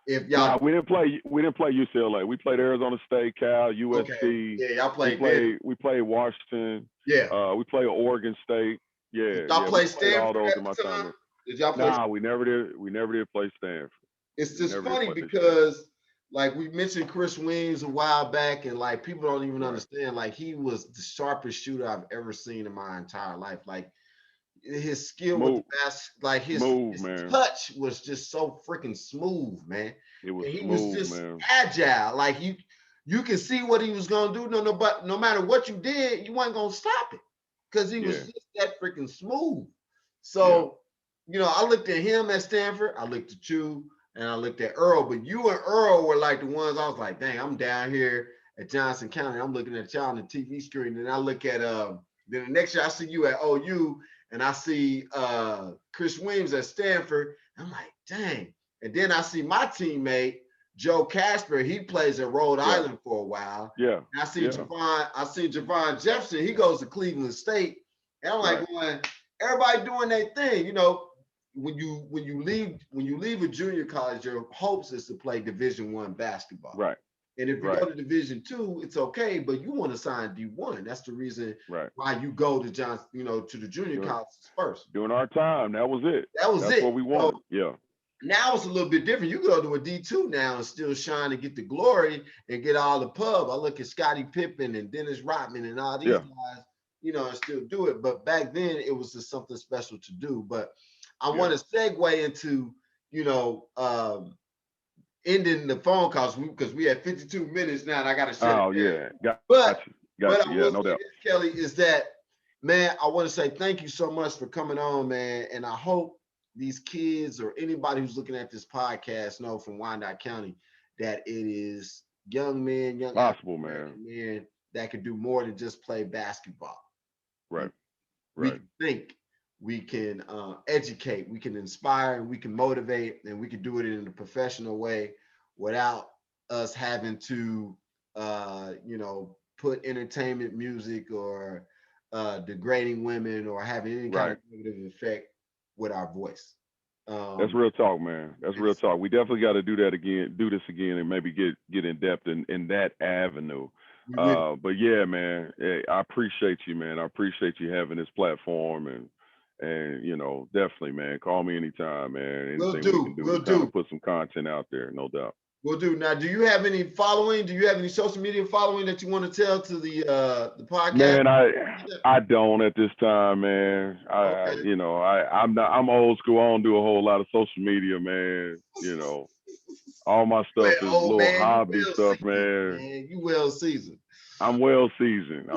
if Nah, y'all, we didn't play UCLA. We played Arizona State, Cal, okay, USC. yeah, y'all We played them. played Washington. Yeah. We played Oregon State. Did Yeah, y'all yeah. We play played all Stanford those at in my the time time? there. Did y'all play? Nah, we never did. We never did play Stanford. It's We just never did funny play Stanford. because like we mentioned Chris Weems a while back, and like people don't even Right. understand. Like he was the sharpest shooter I've ever seen in my entire life. Like his skill with the Smooth, like smooth, his man. touch was just so freaking smooth, man. It was And he was smooth, just man. agile. Like you can see what he was gonna do. No, but no matter what you did, you weren't gonna stop it because he was Yeah, just that freaking smooth. yeah, So, I looked at him at Stanford, I looked at you, and I looked at Earl. But you and Earl were like the ones I was like, dang, I'm down here at Johnson County. I'm looking at y'all on the TV screen, and I look at then the next year I see you at OU, and I see Chris Williams at Stanford. I'm like, dang. And then I see my teammate Joe Casper. He plays at Rhode yeah, Island for a while. yeah, And yeah. I see Javon Jefferson. He goes to Cleveland State. And I'm like, Right, going, everybody doing their thing. When you leave a junior college, your hopes is to play Division I basketball. right, And if you right, go to Division II, it's okay, but you want to sign D1. That's the reason right. why you go to to the junior During colleges first. during our time, that was it. That was That's it. what we So wanted. Yeah, now it's a little bit different. You go to a D2 now and still shine and get the glory and get all the pub. I look at Scottie Pippen and Dennis Rodman and all these yeah, guys, and still do it. But back then it was just something special to do. But I yeah. want to segue into, you know, ending the phone calls because we had 52 minutes now and I got to shut it Oh down. yeah, got But you, got what you. I Yeah, will no say doubt. this, Kelly, is that, man, I want to say thank you so much for coming on, man. And I hope these kids or anybody who's looking at this podcast know from Wyandotte County that it is young men, young African Possible, man. American men that can do more than just play basketball. Right, We right. can think, we can educate, we can inspire, we can motivate, and we can do it in a professional way without us having to, put entertainment music or degrading women or having any kind Right. of negative effect with our voice. That's Um, real talk, man. That's real it's, talk. We definitely got to do that again, do this again, and maybe get in depth in that avenue. we will, But yeah, man, I appreciate you, man. I appreciate you having this platform, and definitely, man. Call me anytime, man. we'll Anything we can do, do to we'll kind do, of put some content out there, no doubt. we'll do. Now, do you have any following? Do you have any social media following that you want to tell to the podcast? Man, I don't at this time, man. Okay. I'm not. I'm old school. I don't do a whole lot of social media, man. All my Well, stuff is old little man, you hobby well stuff, seasoned, man. man. You well seasoned. I'm well seasoned.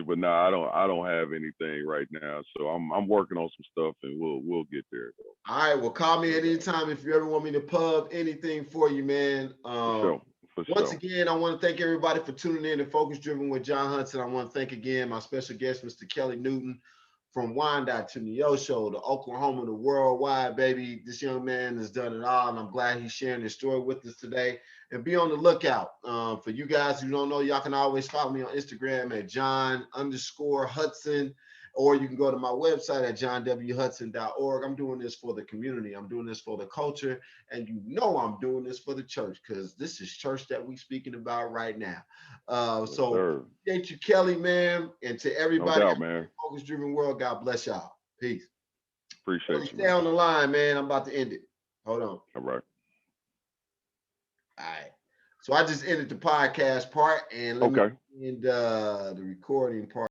But nah, I don't have anything right now. So I'm working on some stuff, and we'll get there though. All right. Well, call me No at any doubt. time if you ever want me to pub anything for you, man. For sure. For Once sure. again, I want to thank everybody for tuning in to Focus Driven with John Hudson. I want to thank again my special guest, Mr. Kelle Newton, from Wyandotte to Neosho to Oklahoma to worldwide, baby. This young man has done it all, and I'm glad he's sharing his story with us today. And be on the lookout. For you guys who don't know, y'all can always follow me on Instagram at John_Hudson, or you can go to my website at johnwhudson.org. I'm doing this for the community. I'm doing this for the culture. And you know I'm doing this for the church, because this is church that we're speaking about right now. So appreciate you, Kelly, man. And to everybody, no doubt, man. Focus Driven World, God bless y'all. Peace. Appreciate you, Stay man. on the line, man. I'm about to end it. Hold on. All right. All right. So I just ended the podcast part, and let me end the recording part.